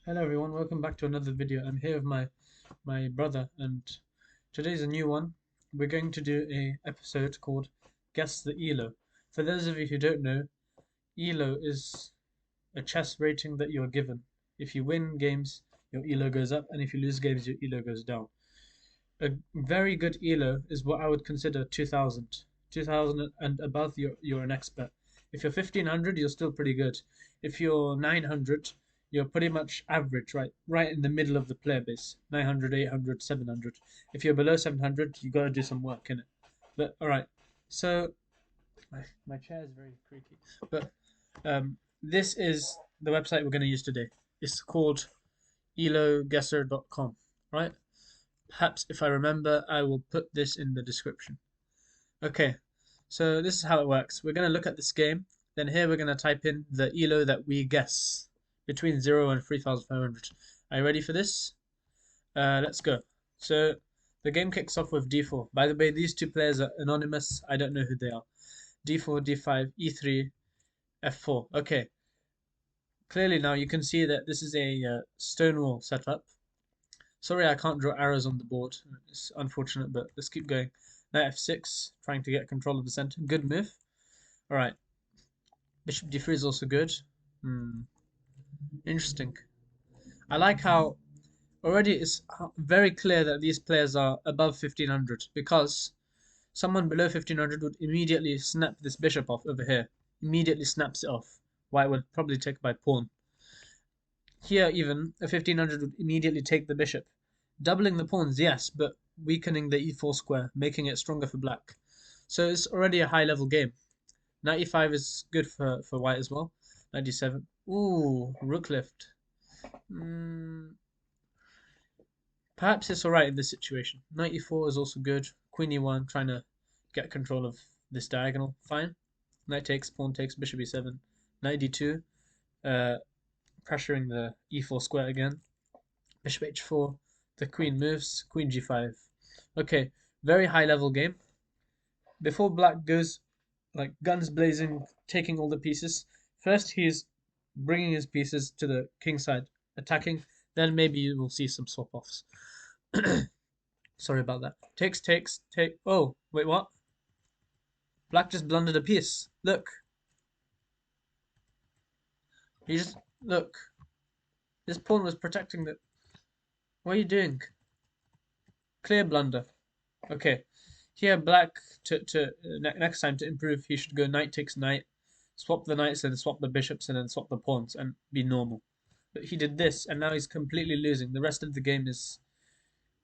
Hello everyone, welcome back to another video. I'm here with my brother and today's a new one. We're going to do a episode called Guess the ELO. For those of you who don't know, ELO is a chess rating that you're given. If you win games, your ELO goes up, and if you lose games, your ELO goes down. A very good ELO is what I would consider 2000. 2000 and above, you're an expert. If you're 1500, you're still pretty good. If you're 900, you're pretty much average, right in the middle of the player base. 900, 800, 700. If you're below 700, you got to do some work in it. But all right, so my chair is very creaky. But this is the website we're going to use today. It's called eloguesser.com, right? Perhaps if I remember, I will put this in the description. Okay, so this is how it works. We're going to look at this game. Then here we're going to type in the ELO that we guess between 0 and 3,500. Are you ready for this? Let's go. So the game kicks off with d4. By the way, these two players are anonymous. I don't know who they are. d4, d5, e3, f4. Okay. Clearly now you can see that this is a Stonewall setup. Sorry, I can't draw arrows on the board. It's unfortunate, but let's keep going. Knight f6, trying to get control of the center. Good move. All right. Bishop d3 is also good. Interesting. I like how already it's very clear that these players are above 1500 because someone below 1500 would immediately snap this bishop off over here. Immediately snaps it off. White would probably take by pawn. Here even, a 1500 would immediately take the bishop. Doubling the pawns, yes, but weakening the e4 square, making it stronger for black. So it's already a high level game. Knight e5 is good for white as well. Knight d7. Ooh, rook lift. Perhaps it's alright in this situation. Knight e4 is also good. Queen e1, trying to get control of this diagonal. Fine. Knight takes, pawn takes, bishop e7. Knight d2, pressuring the e4 square again. Bishop h4. The queen moves. Queen g5. Okay, very high level game. Before black goes like guns blazing, taking all the pieces, first he's bringing his pieces to the king side, attacking. Then maybe you will see some swap offs. Sorry about that. Takes, takes, take. Oh, wait, what? Black just blundered a piece. Look. He just. Look. This pawn was protecting the. What are you doing? Clear blunder. Okay. Here, black, next time to improve, he should go knight takes knight, swap the knights, and swap the bishops, and then swap the pawns, and be normal. But he did this, and now he's completely losing. The rest of the game is.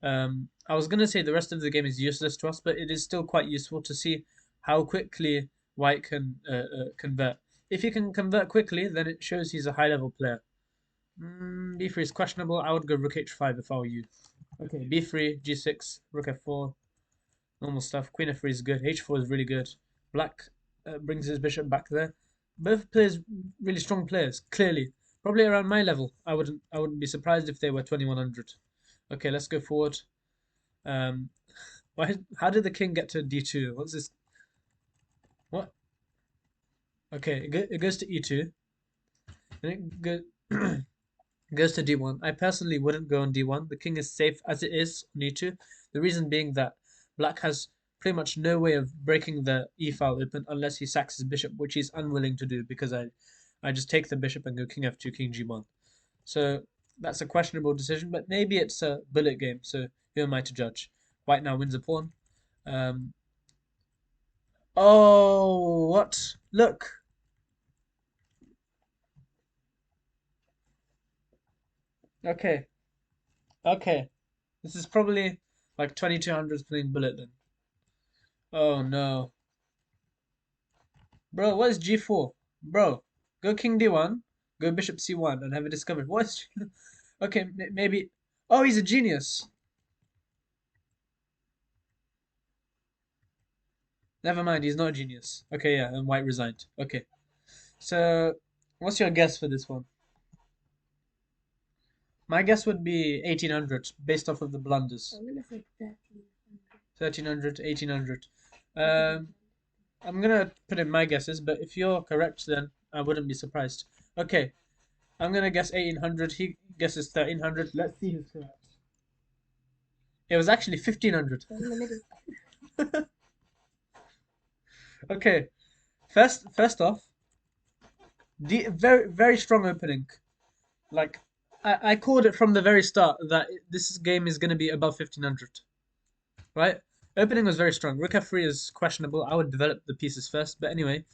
I was going to say the rest of the game is useless to us, but it is still quite useful to see how quickly white can convert. If he can convert quickly, then it shows he's a high level player. b3 is questionable. I would go rook h5 if I were you. Okay, b3, g6, rook f4, normal stuff. Queen f3 is good. h4 is really good. Black brings his bishop back there. Both players really strong players. Clearly, probably around my level. I wouldn't be surprised if they were 2100. Okay, let's go forward. Um, how did the king get to d2? What's this? What? Okay, it goes to e2. And goes to d1. I personally wouldn't go on d1. The king is safe as it is on e2. The reason being that black has pretty much no way of breaking the e file open unless he sacks his bishop, which he's unwilling to do because I just take the bishop and go king f2, king g1. So that's a questionable decision, but maybe it's a bullet game, so who am I to judge? White now wins a pawn. Um, oh, what? Look. Okay, okay. This is probably like 2200s playing bullet then. Oh no. Bro, what is g4? Bro, go king d1, go bishop c1, and have it discovered. What is... Okay, maybe... Oh, he's a genius. Never mind, he's not a genius. Okay, yeah, and white resigned. Okay. So, what's your guess for this one? My guess would be 1800, based off of the blunders. I'm gonna say 1300, 1800. I'm gonna put in my guesses, but if you're correct, then I wouldn't be surprised. Okay, I'm gonna guess 1800. He guesses 1300. Let's see who's correct. It was actually 1500. In the middle. Okay, first off, very strong opening. Like I called it from the very start that this game is going to be above 1500. Right? Opening was very strong. Rook f3 is questionable. I would develop the pieces first, but anyway,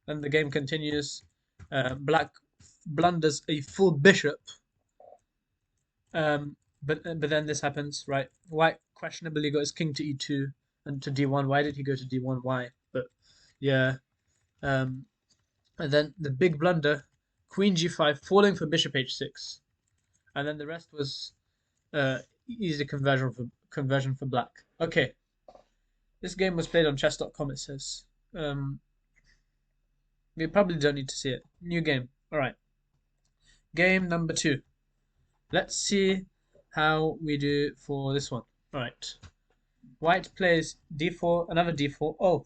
then the game continues. Black blunders a full bishop. But then this happens, right? White questionably got his king to e2 and to d1. Why did he go to d1? Why? But yeah. And then the big blunder, queen g5, falling for bishop h6, and then the rest was easy conversion for black. Okay, this game was played on chess.com. It says. We probably don't need to see it. New game. All right. Game number 2. Let's see how we do for this one. All right. White plays d4, another d4. Oh.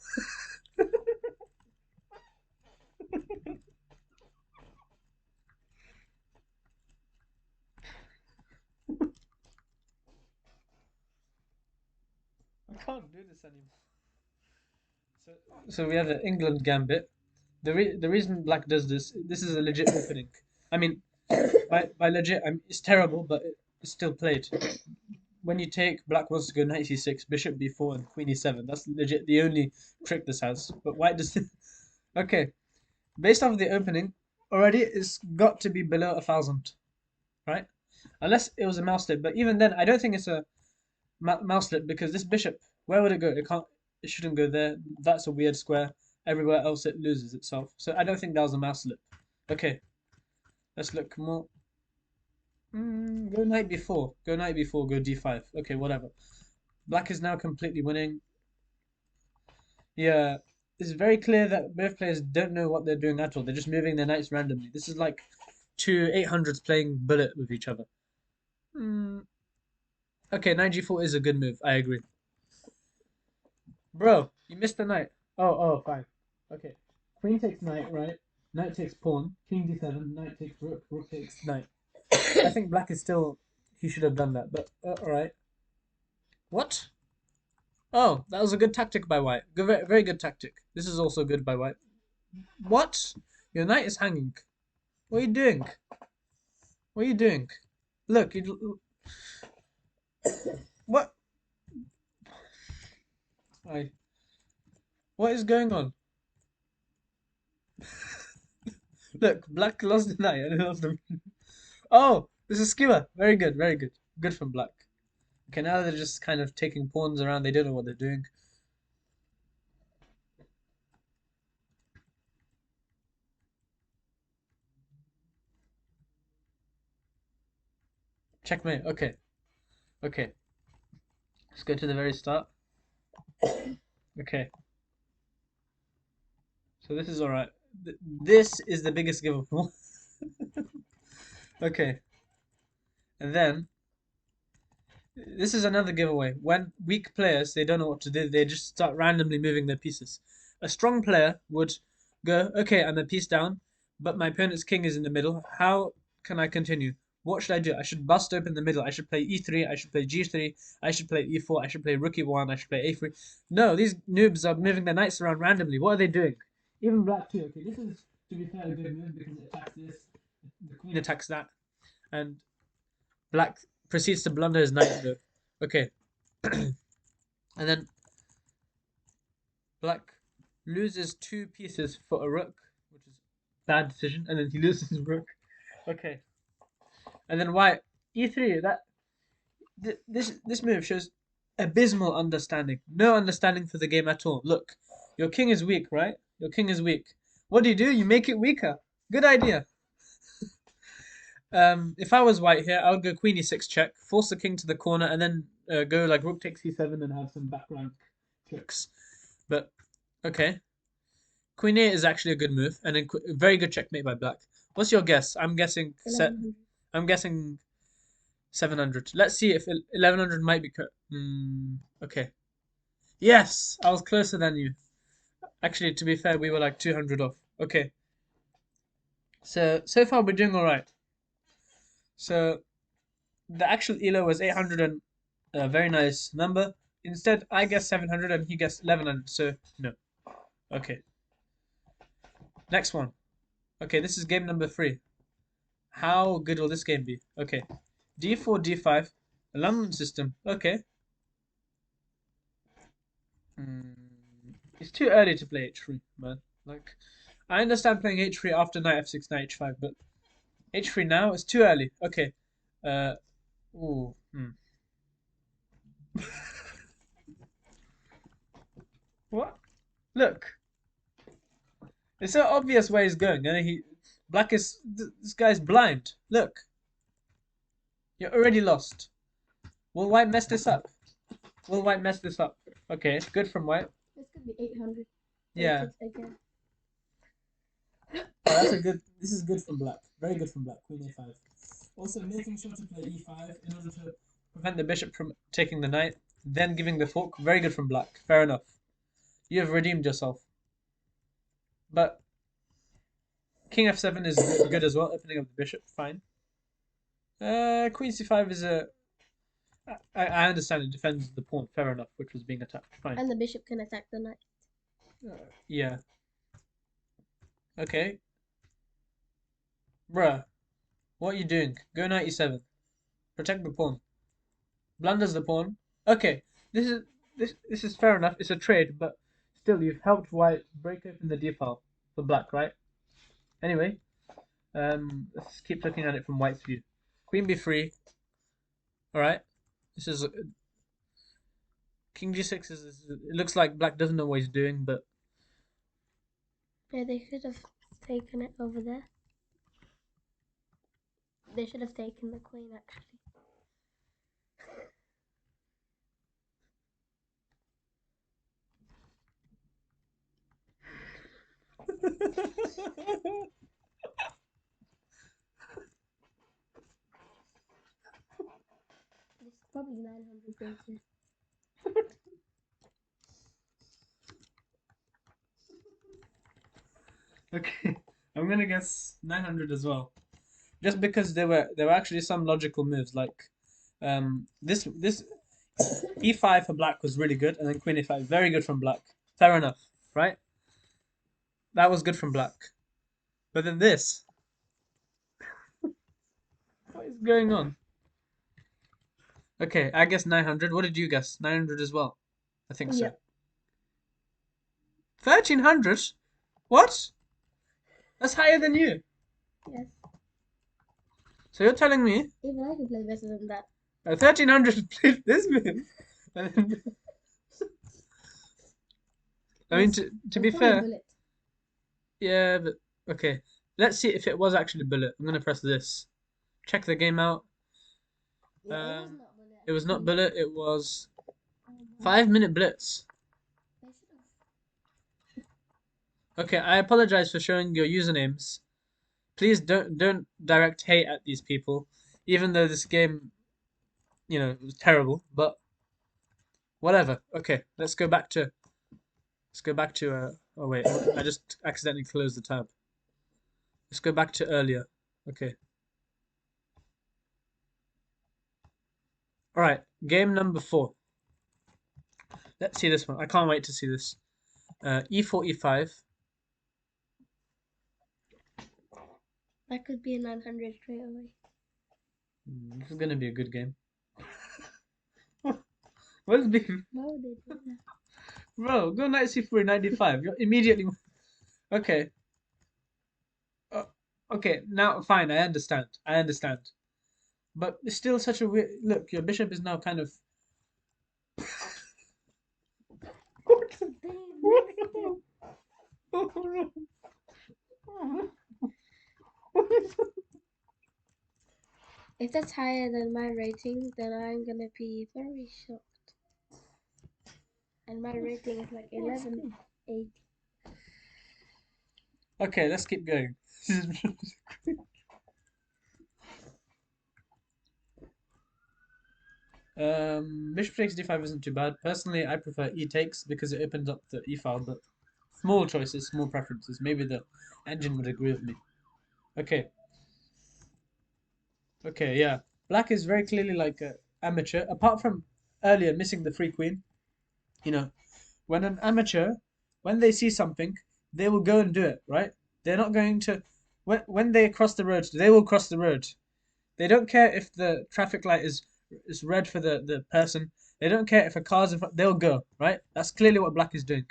I can't do this anymore. So we have the England gambit. The reason black does this is a legit opening. I mean, by legit, it's terrible, but it's still played. When you take, black wants to go knight c6, bishop b4, and queen e7. That's legit the only trick this has. But white does. Okay, based off the opening, already it's got to be below 1000, right? Unless it was a mouse slip. But even then, I don't think it's a mouse slip because this bishop, where would it go? It can't. It shouldn't go there. That's a weird square. Everywhere else it loses itself. So I don't think that was a mouse slip. Okay, let's look more. Go knight b4. Go knight b4. Go d5. Okay, whatever. Black is now completely winning. Yeah, it's very clear that both players don't know what they're doing at all. They're just moving their knights randomly. This is like two 800s playing bullet with each other. Okay, knight g4 is a good move. I agree. Bro, you missed the knight. Oh, fine. Okay. Queen takes knight, right? Knight takes pawn. King d7. Knight takes rook. Rook takes knight. I think black is still. He should have done that, but alright. What? Oh, that was a good tactic by white. Good, very good tactic. This is also good by white. What? Your knight is hanging. What are you doing? What are you doing? Look, what? What is going on? Look, black lost the knight and lost the. Oh, this is skewer. Very good, very good. Good from black. Okay, now they're just kind of taking pawns around. They don't know what they're doing. Checkmate. Okay. Okay. Let's go to the very start. Okay. So this is alright. This is the biggest give of all. Okay. And then this is another giveaway. When weak players, they don't know what to do, they just start randomly moving their pieces. A strong player would go, okay, I'm a piece down, but my opponent's king is in the middle. How can I continue? What should I do? I should bust open the middle. I should play e3. I should play g3. I should play e4. I should play rook e1. I should play a3. No, these noobs are moving their knights around randomly. What are they doing? Even black too. Okay, this is, to be fair, a good move because it attacks this. The queen attacks that. And black proceeds to blunder his knight though. Okay. And then black loses 2 pieces for a rook, which is bad decision, and then he loses his rook. Okay. And then white e3. This move shows abysmal understanding. No understanding for the game at all. Look, your king is weak, right? Your king is weak. What do? You make it weaker. Good idea. If I was white here, I would go queen e6 check, force the king to the corner, and then go like rook takes c7 and have some back rank tricks. But okay, queen a is actually a good move, and then very good checkmate by black. What's your guess? I'm guessing I'm guessing 700. Let's see if 1100 might be okay. Yes, I was closer than you. Actually, to be fair, we were like 200 off. Okay. So far we're doing all right. So the actual elo was 800 and a very nice number. Instead, I guessed 700 and he guessed 1100. So no. Okay. Next one. Okay, this is game number 3. How good will this game be? Okay. D4, D5. A London system. Okay. Mm, it's too early to play H3, man. Like, I understand playing H3 after knight F6, knight H5, but H3 now is too early. Okay. Uh, ooh. What? Look. It's so obvious where he's going. And black is this guy's blind. Look. You're already lost. Will white mess this up? Will white mess this up? Okay, good from white. This could be 800. Yeah. Again. That's a good. This is good from black. Very good from black. Queen A5. Also, making sure to play E5 in order to prevent the bishop from taking the knight, then giving the fork. Very good from black. Fair enough. You have redeemed yourself. But King F7 is good as well. Opening up the bishop. Fine. Queen C5 is a. I understand it defends the pawn. Fair enough, which was being attacked. Fine. And the bishop can attack the knight. Yeah. Okay. Bruh. What are you doing? Go knight e7. Protect the pawn. Blunders the pawn. Okay. This is fair enough. It's a trade, but still you've helped white break open the d file for black, right? Anyway, let's keep looking at it from white's view. Queen b3. Alright. This is King g6 it looks like black doesn't know what he's doing, but Yeah, they should have taken it over there. They should have taken the queen, actually. This is probably 900 pieces. Okay, I'm gonna guess 900 as well, just because there were actually some logical moves like, this e5 for black was really good, and then queen a5 very good from black. Fair enough, right? That was good from black, but then this, what is going on? Okay, I guess 900. What did you guess? 900 as well. I think so. Yeah. 1300? What? That's higher than you. Yes. So you're telling me Even I can play better than that. 1300 played this move? I mean, to be fair, yeah, but okay. Let's see if it was actually bullet. I'm gonna press this. Check the game out. Yeah, It was not bullet. It was Oh my 5-minute blitz. They should have. Okay, I apologize for showing your usernames. Please don't direct hate at these people, even though this game, was terrible. But whatever. Okay, let's go back to. Oh wait, I just accidentally closed the tab. Let's go back to earlier. Okay. All right, game number 4. Let's see this one. I can't wait to see this. E4, E5. That could be a 900 straight away. This is gonna be a good game. What's being? Why would they do that? Bro, go knight c3, 95. You're immediately. Okay. Okay, now fine. I understand. But it's still such a weird. Look, your bishop is now kind of. If that's higher than my rating, then I'm gonna be very shocked. And my rating is like 1180. Okay, let's keep going. Bishop takes d5 isn't too bad. Personally, I prefer e takes because it opens up the e file, but small choices, small preferences. Maybe the engine would agree with me. Okay. Okay, yeah. Black is very clearly like a amateur. Apart from earlier missing the free queen, you know, when an amateur, when they see something, they will go and do it, right? They're not going to. When they cross the road, they will cross the road. They don't care if the traffic light is red for the person. They don't care if a car's in front. They'll go, right? That's clearly what black is doing.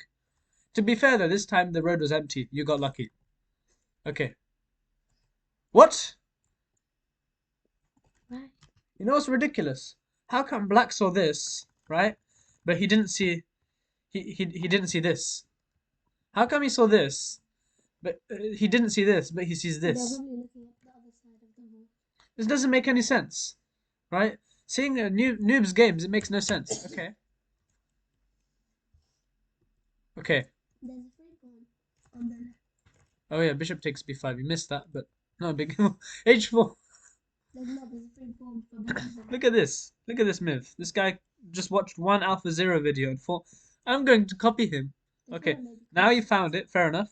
To be fair though, this time the road was empty. You got lucky. Okay. What? Right. You know what's ridiculous? How come black saw this, right? But he didn't see he didn't see this. How come he saw this, but he didn't see this, but he sees They're this? probably looking at the other side of the wall. This doesn't make any sense, right? Seeing a noob's games, it makes no sense. Okay. Okay. There's a free pawn on the left. Oh yeah, bishop takes b5. You missed that, but no big h4. There's a free pawn for b7. Look at this. Look at this move. This guy just watched one Alpha Zero video and thought, I'm going to copy him. Okay, now you found it. Fair enough.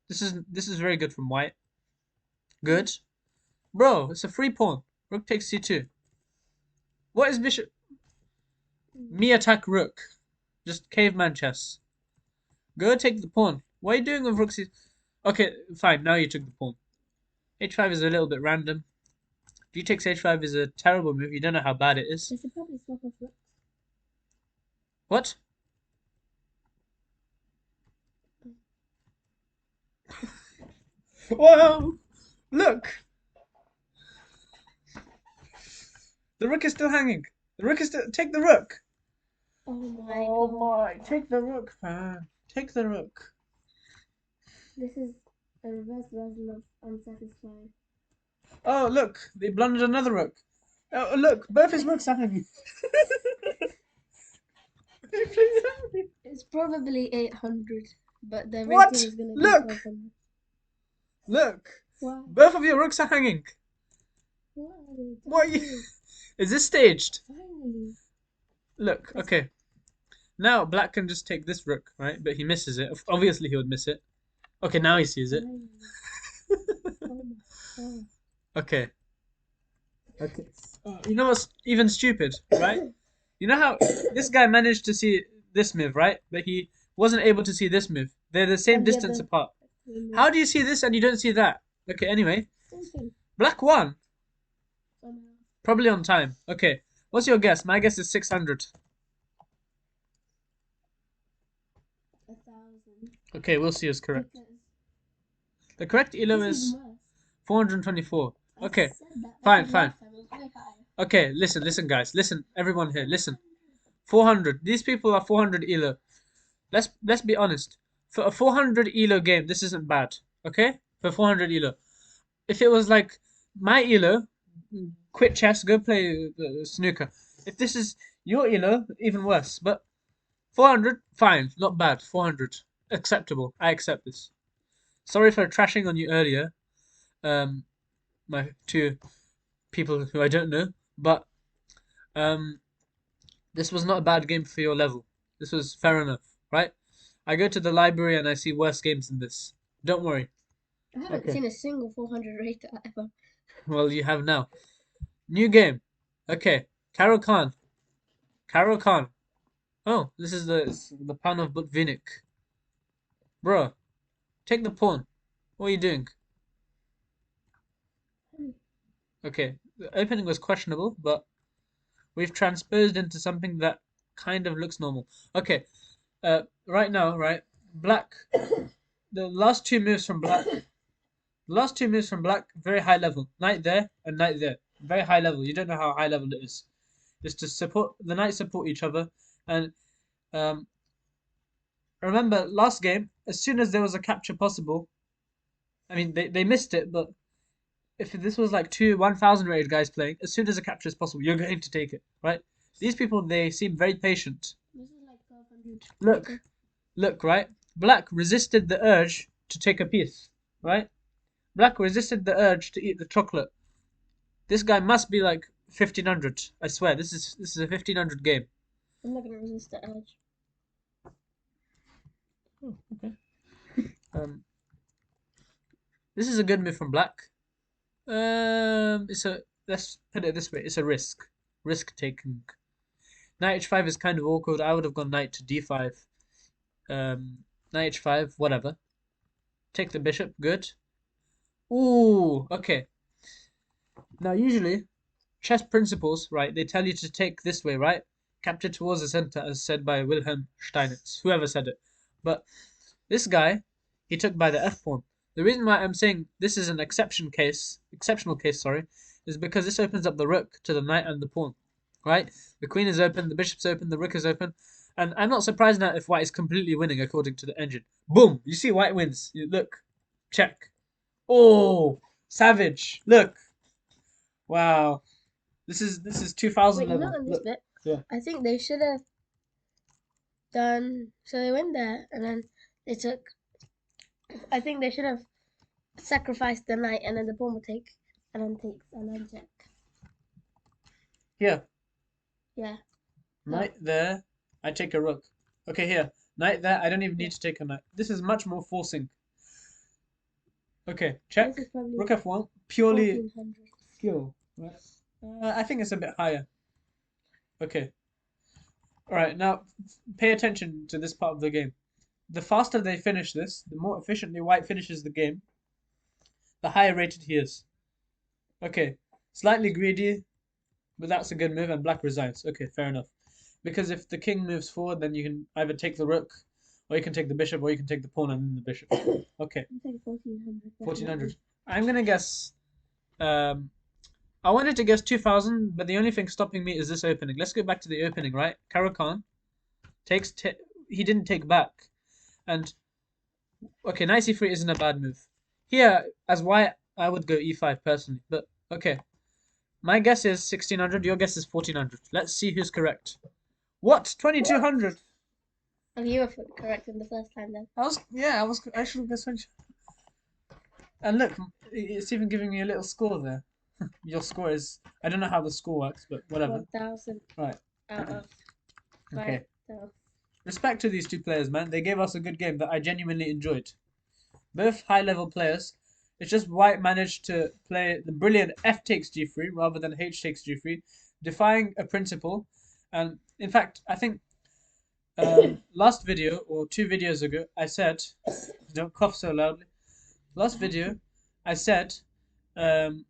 This is very good from white. Good. Bro, it's a free pawn. Rook takes c2. What is bishop? Me attack rook. Just caveman chess. Go take the pawn. What are you doing with rook c? Okay, fine. Now you took the pawn. h5 is a little bit random. G takes h5 is a terrible move. You don't know how bad it is. They should probably swap off rooks. What? Whoa! Look! The rook is still hanging. The rook is still. Take the rook! Oh my Oh god. my! Take the rook, man. Take the rook. This is a reverse version of unsatisfied. Oh, look! They blundered another rook. Oh, look! Both his rooks are hanging. It's probably 800, but the What? rating is going to be Look! 1200. Look! Why? Both of your rooks are hanging. What? What? Is this staged? Finally. Look, okay. Now black can just take this rook, right? But he misses it. Obviously he would miss it. Okay, now he sees it. Finally. Oh my god. Okay. Okay. You know what's even stupid, right? You know how this guy managed to see this move, right? But he wasn't able to see this move. They're the same And the distance other- apart. How do you see this and you don't see that? Okay, anyway. Same thing. Black won. Somehow. Probably on time. Okay. What's your guess? My guess is 600. 1,000. Okay, we'll see who's correct. Because The correct elo this is is worse. 424. I Okay. said that, Fine, because fine. last time it was way higher. Okay, listen, guys. Listen, everyone here. Listen. 400. These people are 400 elo. Let's be honest. For a 400 elo game, this isn't bad. Okay? For 400 elo. If it was like my elo, quit chess, go play snooker. If this is your elo, even worse. But 400, fine, not bad. 400, acceptable. I accept this. Sorry for trashing on you earlier. My two people who I don't know, but this was not a bad game for your level. This was fair enough, right? I go to the library and I see worse games than this. Don't worry. I haven't Okay. seen a single 400 rater ever. Well, you have now. New game. Okay. Karo Khan. Karo Khan. Oh, this is the pawn of Butvinik. Bro, take the pawn. What are you doing? Okay, the opening was questionable, but we've transposed into something that kind of looks normal. Okay, right now, right, black. The last two moves from black. The last two moves from black, very high level. Knight there and knight there. Very high level. You don't know how high level it is. Just to support the knights support each other. And remember last game, as soon as there was a capture possible, I mean they missed it, but if this was like 1,000 rated guys playing, as soon as a capture is possible, you're going to take it, right? These people, they seem very patient. This is like 1200. Look, right? Black resisted the urge to take a piece, right? Black resisted the urge to eat the chocolate. This guy must be like 1,500. I swear, this is a 1,500 game. I'm not gonna resist the urge. Oh, okay. This is a good move from black. It's a let's put it this way: it's a risk taking. Knight h5 is kind of awkward. I would have gone knight to d5. Knight h5, whatever. Take the bishop, good. Ooh, okay. Now usually, chess principles, right? They tell you to take this way, right? Capture towards the center, as said by Wilhelm Steinitz, whoever said it. But this guy, he took by the f pawn. The reason why I'm saying this is an exceptional case, sorry, is because this opens up the rook to the knight and the pawn, right? The queen is open, the bishop's open, the rook is open, and I'm not surprised now if white is completely winning according to the engine. Boom! You see white wins. Look, check. Oh, savage! Look, wow. This is 2000 Wait, you know level. on this Look, bit, yeah. I think they should have done. So they went there, and then they took. I think they should have sacrificed the knight, and then the pawn would take, and then check. Here, Yeah. knight there. I take a rook. Okay, here, knight there. I don't even need to take a knight. This is much more forcing. Okay, check. This is probably Rook f1, purely 1400. skill. Right? I think it's a bit higher. Okay. All right, now pay attention to this part of the game. The faster they finish this, the more efficiently white finishes the game, the higher rated he is. Okay, slightly greedy, but that's a good move, and black resigns. Okay, fair enough. Because if the king moves forward, then you can either take the rook, or you can take the bishop, or you can take the pawn and then the bishop. Okay, I think 1400. 1400. I'm gonna guess. I wanted to guess 2000, but the only thing stopping me is this opening. Let's go back to the opening, right? Caro-Kann takes. He didn't take back, and okay, knight c3 isn't a bad move. Here, as white, I would go e5 personally, but okay. My guess is 1600. Your guess is 1400. Let's see who's correct. What? 2200? Oh, you were correct in the first time then. I should have guessed 20. And look, it's even giving me a little score there. Your score is, I don't know how the score works, but whatever. 1000 Right. out of 5. Okay. So. Respect to these two players, man. They gave us a good game that I genuinely enjoyed. Both high-level players. It's just white managed to play the brilliant f takes g3 rather than h takes g3, defying a principle. And in fact, I think last video or 2 videos ago, I said, don't cough so loudly. Last video, I said the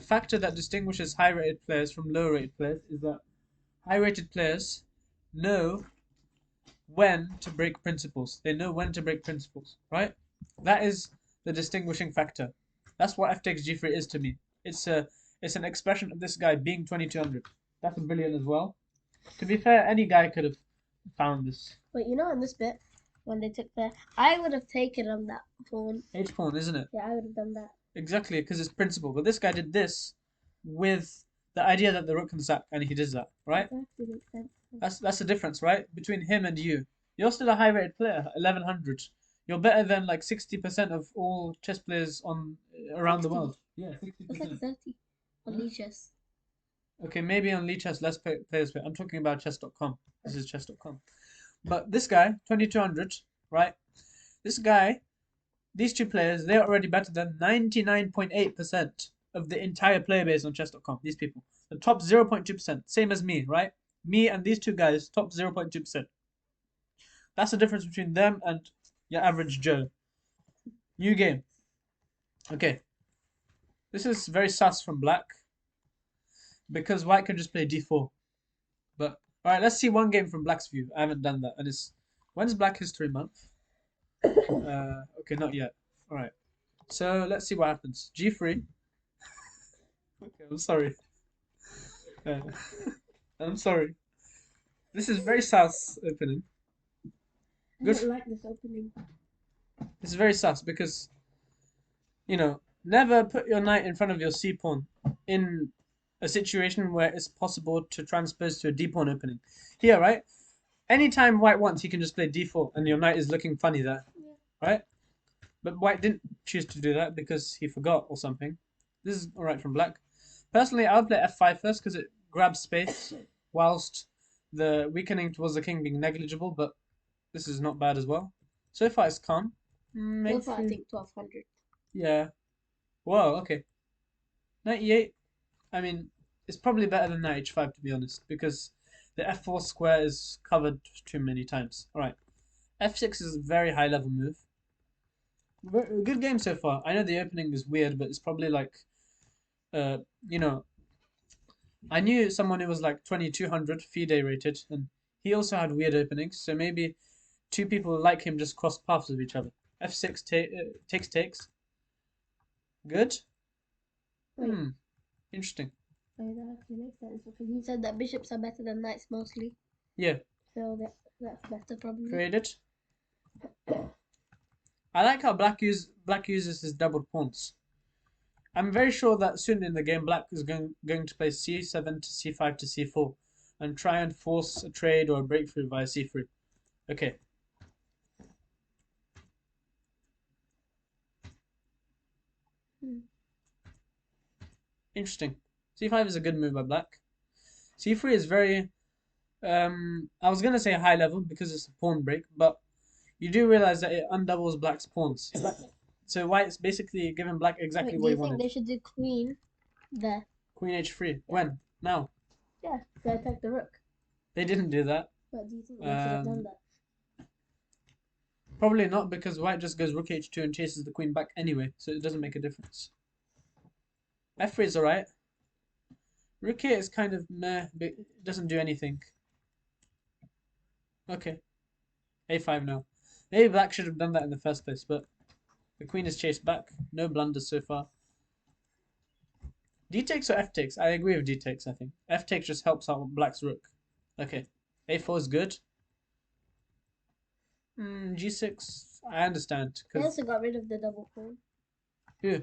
factor that distinguishes high-rated players from low-rated players is that high-rated players know when to break principles. They know when to break principles, right? That is the distinguishing factor. That's what f takes g3 is to me. It's an expression of this guy being 2200. That's brilliant as well. To be fair, any guy could have found this. Wait, you know on this bit, when they took I would have taken on that pawn. H pawn, isn't it? Yeah, I would have done that. Exactly, because it's principle. But this guy did this with the idea that the rook can sack, and he did that, right? That actually makes sense. That's the difference, right? Between him and you. You're still a high-rated player, 1100. You're better than like 60% of all chess players on around the 60? world. Yeah, That's like 60%. 30 on leeches. Okay, maybe on Lee Chess less players play. I'm talking about chess.com. This is chess.com. But this guy, 2200, right? This guy, these two players, they're already better than 99.8% of the entire player base on chess.com. These people. The top 0.2%. Same as me, right? Me and these two guys, top 0.2%. That's the difference between them and your average Joe. New game. Okay. This is very sus from black. Because white can just play d4. But, alright, let's see one game from black's view. I haven't done that. And it's, when's Black History Month? Okay, not yet. Alright. So, let's see what happens. g3. Okay, I'm sorry. I'm sorry. This is very sus opening. I don't like this opening. It's very sus because, you know, never put your knight in front of your c pawn in a situation where it's possible to transpose to a d pawn opening. Here, right? Anytime white wants, he can just play d4 and your knight is looking funny there. Yeah. Right? But white didn't choose to do that because he forgot or something. This is alright from black. Personally, I would play f5 first because it grabs space whilst the weakening towards the king being negligible, but this is not bad as well. So far it's calm. So far, I think 1200. Yeah. Whoa, okay. 98. I mean, it's probably better than knight h5 to be honest, because the f4 square is covered too many times. All right, f6 is a very high level move. Good game so far. I know the opening is weird, but it's probably like, uh, you know, I knew someone who was like 2200 FIDE rated, and he also had weird openings. So maybe two people like him just cross paths with each other. f6 takes. Good. Wait, Hmm. Interesting. that actually makes sense because you said that bishops are better than knights mostly. Yeah. So that's better probably. Created. I like how black uses his doubled pawns. I'm very sure that soon in the game, black is going to play c7 to c5 to c4 and try and force a trade or a breakthrough via c3. Okay. Interesting. c5 is a good move by black. c3 is very, I was going to say high level because it's a pawn break, but you do realize that it undoubles black's pawns. So white's basically giving black exactly Wait, do what he you think wanted. they should do queen there? Queen h3. When? Now. Yeah, to attack the rook. They didn't do that. But do you think they should have done that? Probably not, because white just goes rook h2 and chases the queen back anyway, so it doesn't make a difference. f3 is alright. Rook here is kind of meh, but it doesn't do anything. Okay. a5 now. Maybe black should have done that in the first place, but the queen is chased back. No blunders so far. D takes or f takes? I agree with d takes, I think. F takes just helps out black's rook. Okay. a4 is good. G6, I understand. They also got rid of the double pawn. Who?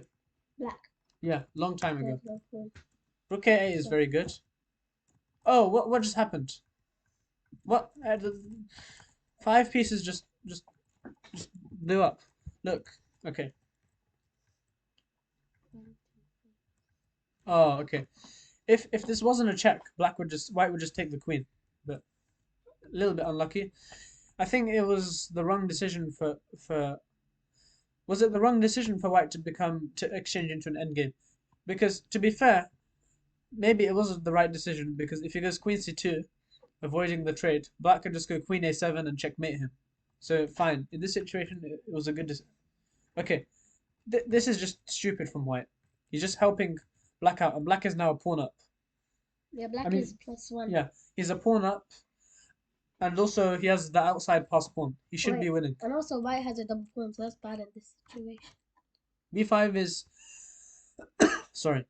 Black. Yeah, long time They ago. had double pawn. Rook a8 is very good. Oh, what just happened? What? 5 pieces just blew up. Look. Okay. Oh, okay. If this wasn't a check, white would just take the queen, but a little bit unlucky. I think it was the wrong decision for. Was it the wrong decision for white to exchange into an endgame? Because to be fair, maybe it wasn't the right decision, because if he goes queen c2, avoiding the trade, black could just go queen a7 and checkmate him. So fine. In this situation, it was a good decision. Okay, this is just stupid from white. He's just helping black out, and black is now a pawn up. Yeah, black I mean, is +1. yeah, he's a pawn up, and also he has the outside pass pawn. He should be winning. And also white has a double pawn, so that's bad in this situation. b5 is sorry.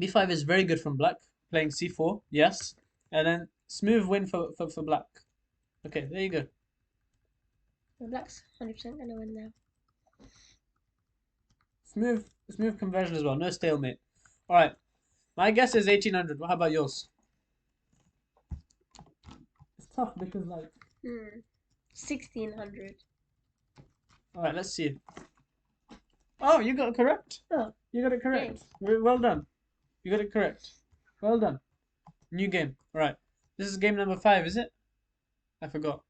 b5 is very good from black, playing c4, yes, and then smooth win for black. Okay, there you go. So black's 100% gonna win now. Smooth conversion as well. No stalemate. All right. My guess is 1800. How about yours? It's tough because 1600. All right, let's see. Oh, you got it correct. Oh, You got it correct. thanks. Well done. You got it correct. Well done. New game. All right. This is game number 5, is it? I forgot.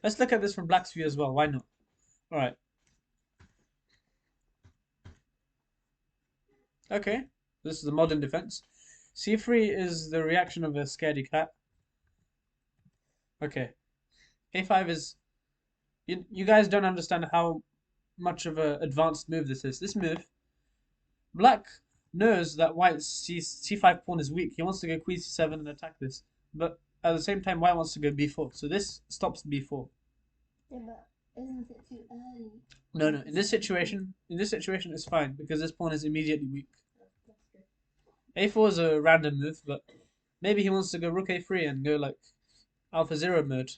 Let's look at this from black's view as well. Why not? All right. Okay. This is the modern defense. c3 is the reaction of a scaredy cat. Okay. a5 is... You guys don't understand how much of an advanced move this is. This move, black knows that white's c5 pawn is weak. He wants to go queen c7 and attack this. But at the same time, white wants to go b4. So this stops b4. Yeah, but isn't it too early? No. In this situation, it's fine because this pawn is immediately weak. a4 is a random move, but maybe he wants to go rook a3 and go like alpha 0 mode.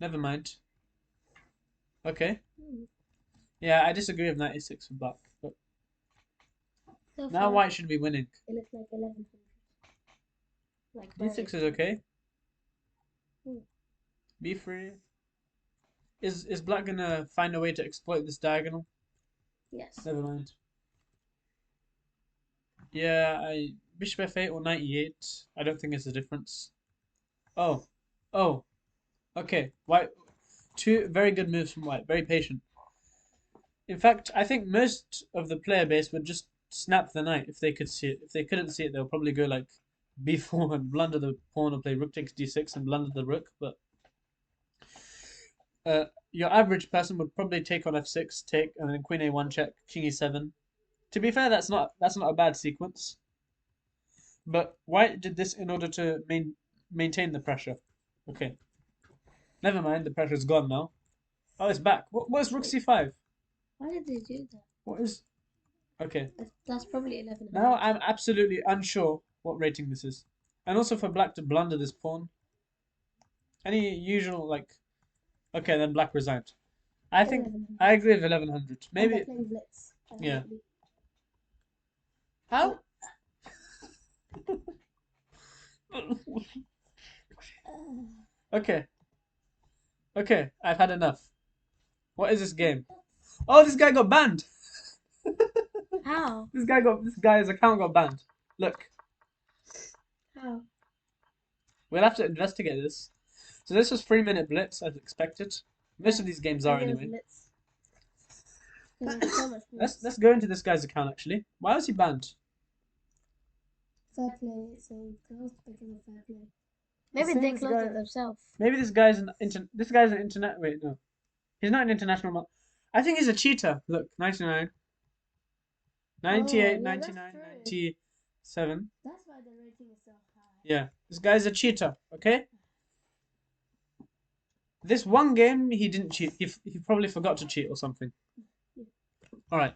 Never mind. Okay. Yeah, I disagree with knight a6 for black, but So now far, white should be winning. it looks like 1100. Like d6 is okay. Hmm. b3. Is black gonna find a way to exploit this diagonal? Yes. Never mind. Yeah, bishop f8 or knight e8. I don't think it's a difference. Oh. Okay. White. Two very good moves from white. Very patient. In fact, I think most of the player base would just snap the knight if they could see it. If they couldn't see it, they'll probably go like b4 and blunder the pawn, or play rook takes d6 and blunder the rook. But your average person would probably take on f6, take, and then queen a1 check, king e7. To be fair, that's not a bad sequence. But White did this in order to maintain the pressure. Okay. Never mind, the pressure's gone now. Oh, it's back. What's rook c5? Why did they do that? What is... Okay. That's probably 1100. Now I'm absolutely unsure what rating this is. And also for black to blunder this pawn. Any usual, like... Okay, then black resigned. I think... 1100. I agree with 1100. And they're Maybe... playing blitz. Yeah. How? Okay. Okay, I've had enough. What is this game? Oh, this guy got banned. How? This guy's account got banned. Look, How? we'll have to investigate this. So this was 3-minute blitz as expected. Most of these games are I think anyway. blitz. 'Cause there's so much blitz. Let's go into this guy's account actually. Why was he banned? Fair play, so closed because of fair play. Maybe Seems they closed guy- it themselves. Maybe this guy's an internet. Wait, no, he's not an international. I think he's a cheater. Look, 99, 98, yeah, that's 99, true. 97. That's why the rating is so high. Yeah, this guy's a cheater. Okay. This one game he didn't cheat. He probably forgot to cheat or something. All right.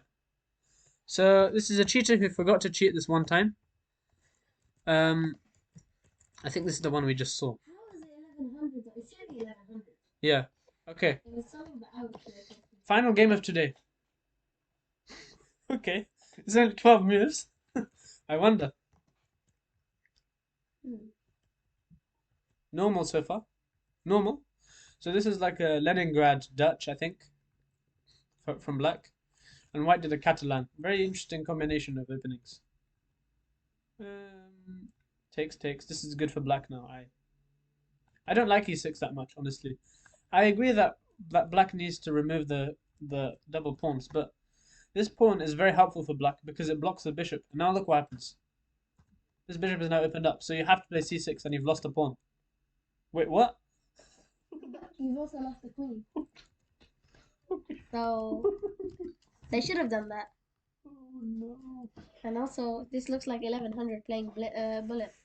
So this is a cheater who forgot to cheat this one time. I think this is the one we just saw. How is it 1100 though? It should be 1100. Yeah. Okay. It was something that I would play. Final game of today. Okay. It's only 12 moves. I wonder. Normal so far. Normal. So this is like a Leningrad Dutch, I think, from black. And white did a Catalan. Very interesting combination of openings. Takes. This is good for black now. I don't like e6 that much, honestly. I agree that black needs to remove the double pawns, but this pawn is very helpful for black because it blocks the bishop. And now look what happens. This bishop is now opened up, so you have to play c6 and you've lost a pawn. Wait, what? You've also lost the queen. So they should have done that. Oh no. And also, this looks like 1100 playing bullet.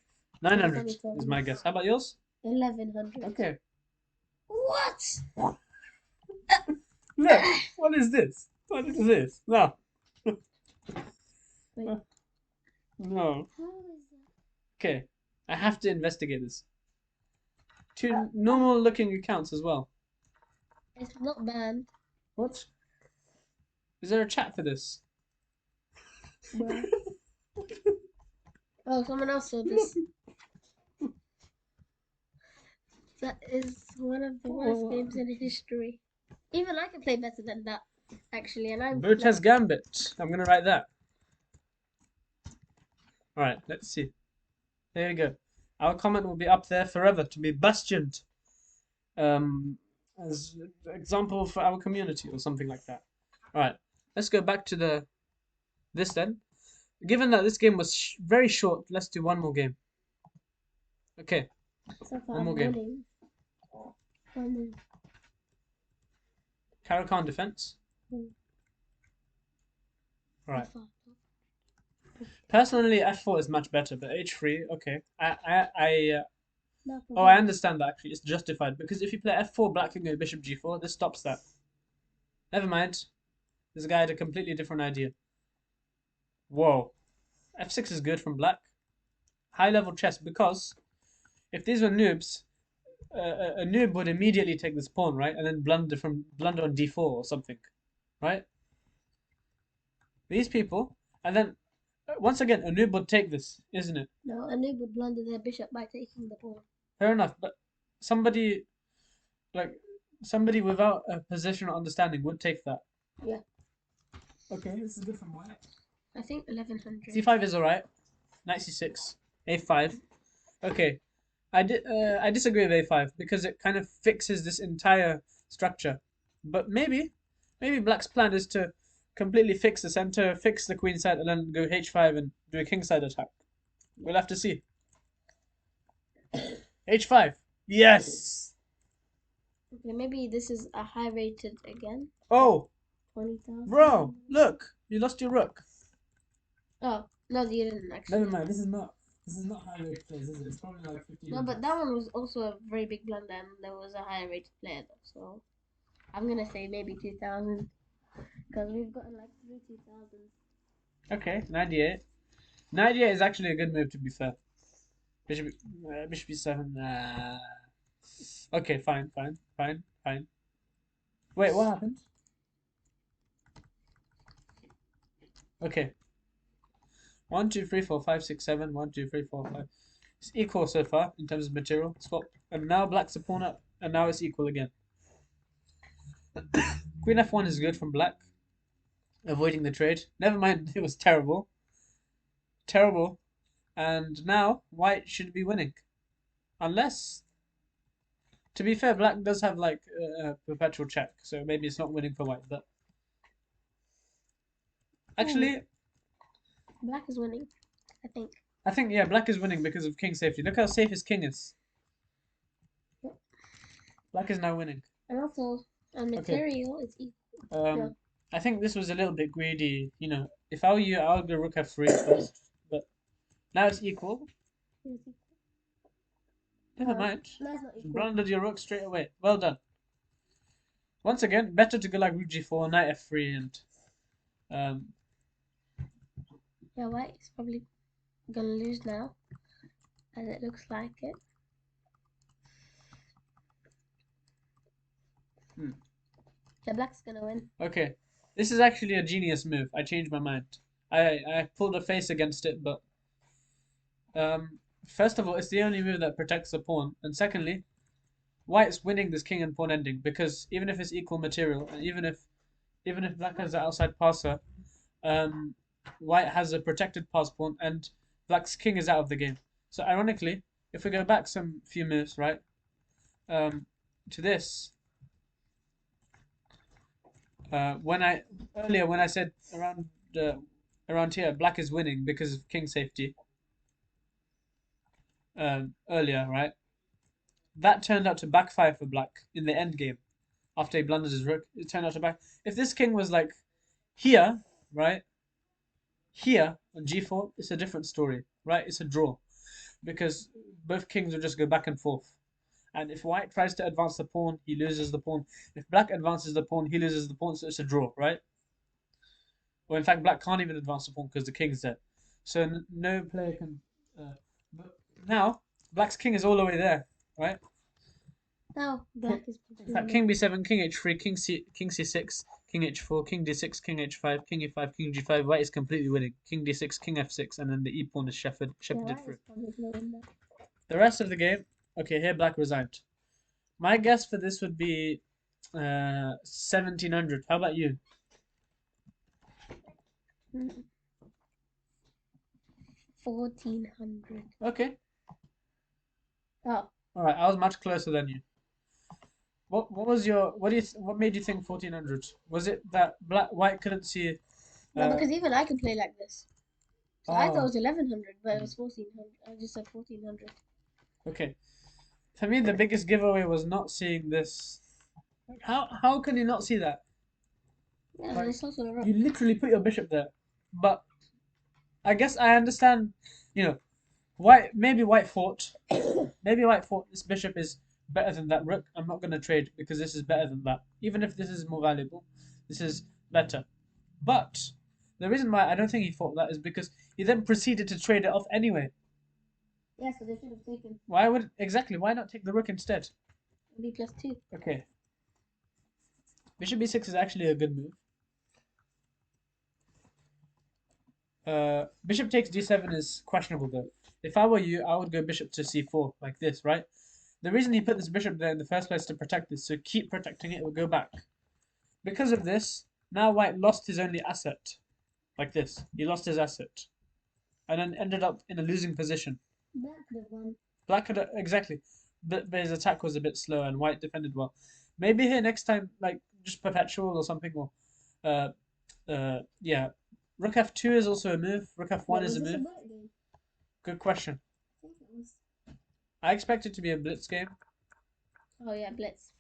900 is my guess. How about yours? 1100. Okay. What? Look, what is this? What is this? No. Wait. No. How is that? Okay. I have to investigate this. Two normal looking accounts as well. It's not banned. What? Is there a chat for this? Where? Oh, someone else saw this. That is one of the worst games in history. Even I can play better than that, actually. And I'm Botez Gambit. I'm gonna write that. Alright, let's see. There we go. Our comment will be up there forever to be bastioned. As an example for our community or something like that. Alright, let's go back to this then. Given that this game was very short, let's do one more game. Okay. so far one more I'm game. winning. One more. Caro-Kann defense. Mm. Alright. So far. Personally, f4 is much better, but h3, okay. No Oh, I understand that actually. It's justified because if you play f4, black can go bishop g4. This stops that. Never mind. This guy had a completely different idea. Whoa. f6 is good from black. High level chess because if these were noobs, a noob would immediately take this pawn, right, and then blunder on d4 or something, right? These people, and then once again, a noob would take this, isn't it? No, a noob would blunder their bishop by taking the pawn. Fair enough, but somebody without a positional understanding would take that. Yeah. Okay, this is good from white. I think 1100. c5 is alright. Knight c6, a5. Okay, I disagree with a5 because it kind of fixes this entire structure. But maybe black's plan is to completely fix the center, fix the queen side, and then go h5 and do a king side attack. We'll have to see. h5. Yes. Okay, maybe this is a high rated again. Oh, 20,000. bro, look, you lost your rook. Oh no, you didn't actually. Never mind. This is not high rated players, is it? It's probably like 15. No, but that one was also a very big blunder, and there was a higher rated player though. So I'm gonna say maybe 2,000, because we've gotten like 2,000. Okay, 98. 98 is actually a good move, to be fair. Bishop e7. Okay, fine. Wait, what happened? Okay. 1, 2, 3, 4, 5, 6, 7. 1, 2, 3, 4, 5. It's equal so far in terms of material. Swap. And now black's a pawn up. And now it's equal again. Queen f1 is good from black. Avoiding the trade. Never mind, it was terrible. Terrible. And now white should be winning. Unless, to be fair, black does have like a perpetual check. So maybe it's not winning for white. But actually, Black is winning, I think. I think, yeah, black is winning because of king safety. Look how safe his king is. Black is now winning. And also, on material, it's equal. Yeah. I think this was a little bit greedy. You know, if I were you, I would go rook f3 first. But now it's equal. It's equal. Never mind. No, it's not equal. Blundered your rook straight away. Well done. Once again, better to go like rook g4, knight f3, and yeah, white is probably gonna lose now, as it looks like it. Yeah, black's gonna win. Okay, this is actually a genius move. I changed my mind. I pulled a face against it, but first of all, it's the only move that protects the pawn, and secondly, white's winning this king and pawn ending because even if it's equal material, and even if black has the outside passer, white has a protected pass pawn, and black's king is out of the game. So ironically, if we go back some few moves, right, to this. When I said around here, black is winning because of king safety. Earlier, right? That turned out to backfire for black in the end game. After he blunders his rook, it turned out to back. If this king was like here, right? Here on g4, it's a different story, right? It's a draw because both kings will just go back and forth. And if white tries to advance the pawn, he loses the pawn. If black advances the pawn, he loses the pawn, so it's a draw, right? Or in fact, black can't even advance the pawn because the king's there. So no player can... but now, black's king is all the way there, right? Now, black is... In fact, king b7, king h3, king c6, king h4, king d6, king h5, king e5, king g5. White is completely winning. King d6, king f6, and then the e pawn is shepherded through. The rest of the game... Okay, here black resigned. My guess for this would be 1700. How about you? 1400. Okay. Oh. All right, I was much closer than you. What made you think 1400? Was it that white couldn't see? No, because even I could play like this. So I thought it was 1100, but it was 1400. I just said 1400. Okay. For me, the biggest giveaway was not seeing this. How can you not see that? Yeah, like, it's also a rook. You literally put your bishop there. But I guess I understand, you know, maybe white thought this bishop is better than that rook. I'm not going to trade because this is better than that. Even if this is more valuable, this is better. But the reason why I don't think he thought that is because he then proceeded to trade it off anyway. Yeah, so they should have taken. Why not take the rook instead? b+2. Okay. Bishop b6 is actually a good move. Bishop takes d7 is questionable though. If I were you, I would go bishop to c4 like this, right? The reason he put this bishop there in the first place is to protect this, so keep protecting it, it will go back. Because of this, now white lost his only asset. Like this. He lost his asset. And then ended up in a losing position. Black could have won. Black could have, exactly. But his attack was a bit slow and white defended well. Maybe here next time, like, just perpetual or something, or Yeah. Rook f2 is also a move. Rook f1 Wait, is was a this a move. black game? Good question. I think it was. I expect it to be a blitz game. Oh yeah, blitz.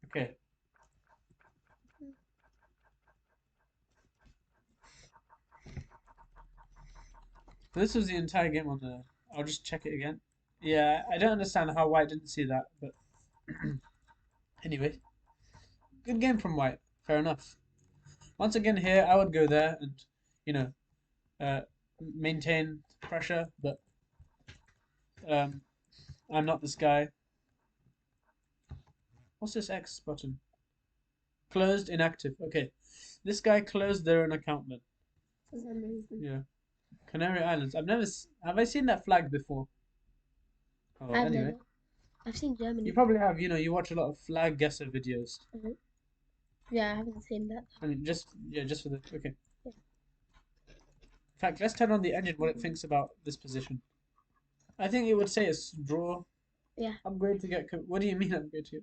Okay. So this was the entire game on the. I'll just check it again. Yeah, I don't understand how White didn't see that, but anyway, good game from White. Fair enough. Once again, here I would go there and, you know, uh, maintain pressure, but um, I'm not this guy. What's this X button? Closed, inactive. Okay, this guy closed their own account then. For some reason. Yeah, Canary Islands. Have I seen that flag before? Oh, I've anyway, never. I've seen Germany. you probably have. You watch a lot of flag guesser videos. Mhm. Yeah, I haven't seen that. I mean, just for the okay. Yeah. In fact, let's turn on the engine what it thinks about this position. I think it would say it's draw. Yeah. Upgrade to get. What do you mean upgrade to?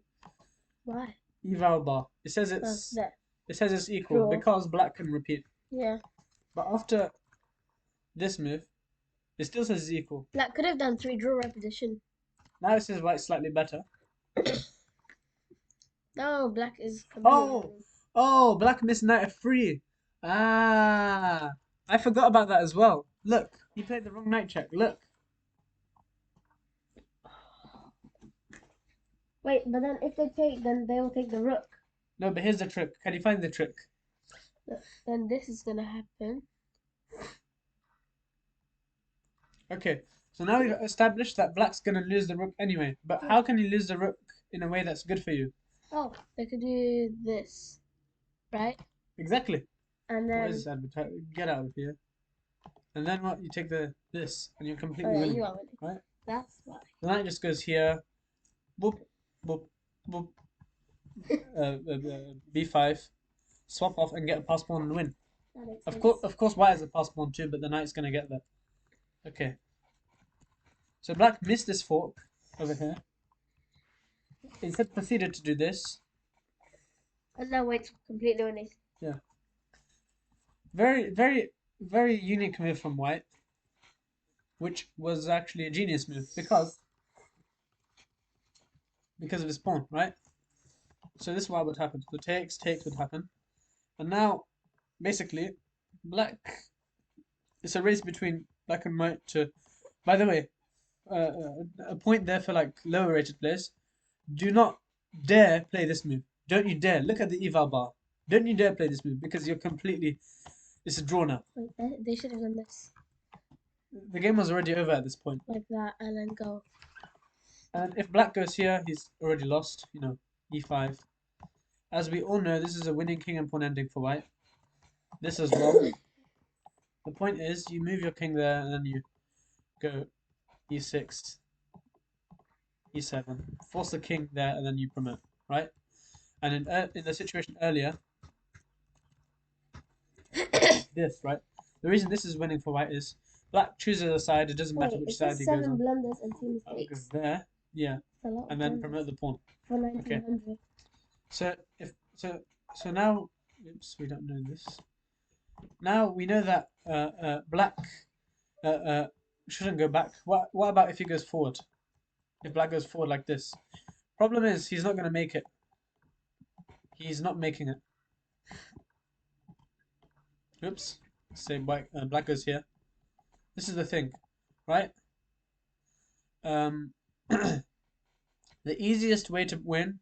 Why? Eval bar. It says Oh, there. it says it's equal Draw. because black can repeat. Yeah. But after this move, it still says it's equal. Black could have done 3 draw repetition. Now it says white slightly better. No, black is completely. Oh, black missed knight f3. Ah, I forgot about that as well. Look, he played the wrong knight check. Look. Wait, but then if they take, then they will take the rook. No, but here's the trick. Can you find the trick? Then this is gonna happen. Okay, so now we've established that black's gonna lose the rook anyway. But how can you lose the rook in a way that's good for you? Oh, they could do this, right? Exactly. And What then. is this advertising? Get out of here. And then what? You take this, and you're completely Oh yeah, winning, you are winning. right? That's why. The knight just goes here. Boop, boop, boop. B5. Swap off and get a pass pawn and win. That makes Of sense. course, white has a pass pawn too, but the knight's gonna get there. Okay. So black missed this fork over here. Instead, proceeded to do this. And now white's completely winning. Yeah. Very, very, very unique move from white, which was actually a genius move because of his pawn, right? So this is what would happen. So takes would happen, and now, basically, black. It's a race between black and white to. By the way, a point there for like lower rated players. Do not dare play this move. Don't you dare. Look at the eval bar. Don't you dare play this move because you're completely. It's a draw now. Wait, they should have done this. The game was already over at this point. Like that, and then go. And if black goes here, he's already lost. E5. As we all know, this is a winning king and pawn ending for white. This as well. The point is, you move your king there, and then you go e6, e7, force the king there, and then you promote, right? And in the situation earlier, this, right? The reason this is winning for white is black chooses a side. It doesn't matter which side he goes 7 on. blunders and 2 Goes mistakes. there, yeah, That's a lot. and then promote the pawn. For 1900. So now, oops, we don't know this. Now we know that black shouldn't go back. What about if he goes forward? If black goes forward like this, problem is he's not going to make it. He's not making it. Oops. Say black goes here. This is the thing, right? The easiest way to win.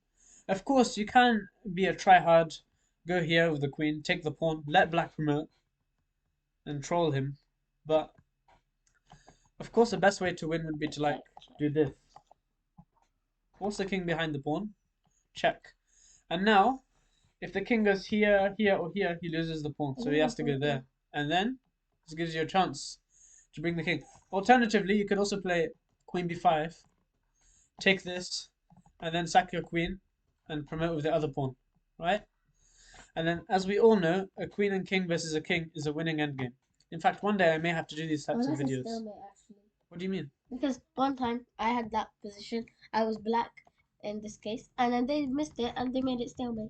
Of course, you can be a tryhard. Go here with the queen, take the pawn, let black promote, and troll him. But of course, the best way to win would be to like do this. Force the king behind the pawn, check. And now, if the king goes here, here, or here, he loses the pawn, so he has to go there. And then this gives you a chance to bring the king. Alternatively, you could also play queen b5, take this, and then sack your queen and promote with the other pawn, right? And then, as we all know, a queen and king versus a king is a winning endgame. In fact, one day I may have to do these types of videos. What do you mean? Because one time I had that position, I was black in this case, and then they missed it and they made it stalemate.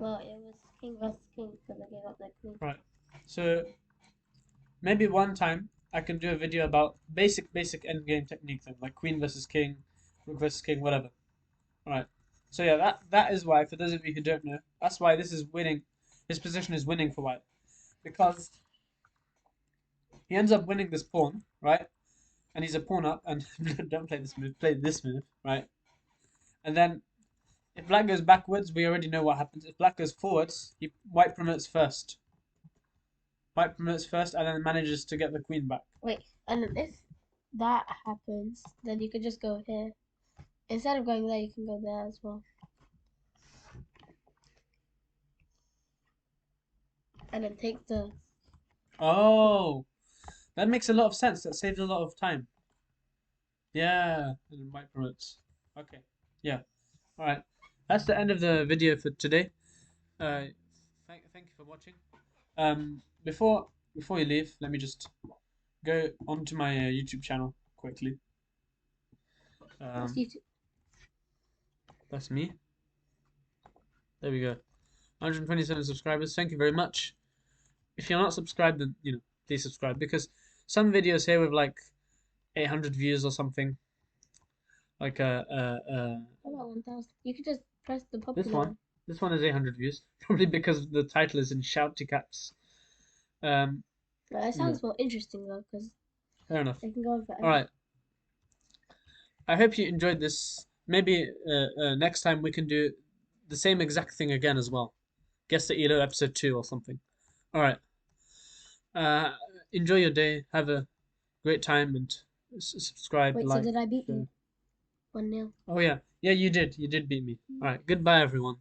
Well, it was king versus king because I gave up their queen. Right. So maybe one time I can do a video about basic endgame technique then, like queen versus king, rook versus king, whatever. Alright. So yeah, that is why, for those of you who don't know, that's why this is winning. His position is winning for white. Because he ends up winning this pawn, right? And he's a pawn up, and don't play this move, play this move, right? And then if black goes backwards, we already know what happens. If black goes forwards, white promotes first. White promotes first and then manages to get the queen back. Wait, and then if that happens, then you could just go here. Instead of going there, you can go there as well. And then take the... Oh, that makes a lot of sense. That saves a lot of time. Yeah, and then white promotes. Okay, yeah. All right, that's the end of the video for today. Thank you for watching. Before you leave, let me just go onto my YouTube channel quickly. What's YouTube? That's me. There we go. 127 subscribers. Thank you very much. If you're not subscribed, then please subscribe, because some videos here with like 800 views or something. Like How about 1,000? You could just press the popular this one is 800 views, probably because the title is in shouty caps. It sounds more interesting though, because Fair enough. they can go on forever. All right. I hope you enjoyed this. Maybe next time we can do the same exact thing again as well. Guess the ELO episode 2 or something. All right. Enjoy your day. Have a great time, and subscribe. Wait, like. so did I beat you? 1-0. Oh yeah, you did. You did beat me. All right. Goodbye, everyone.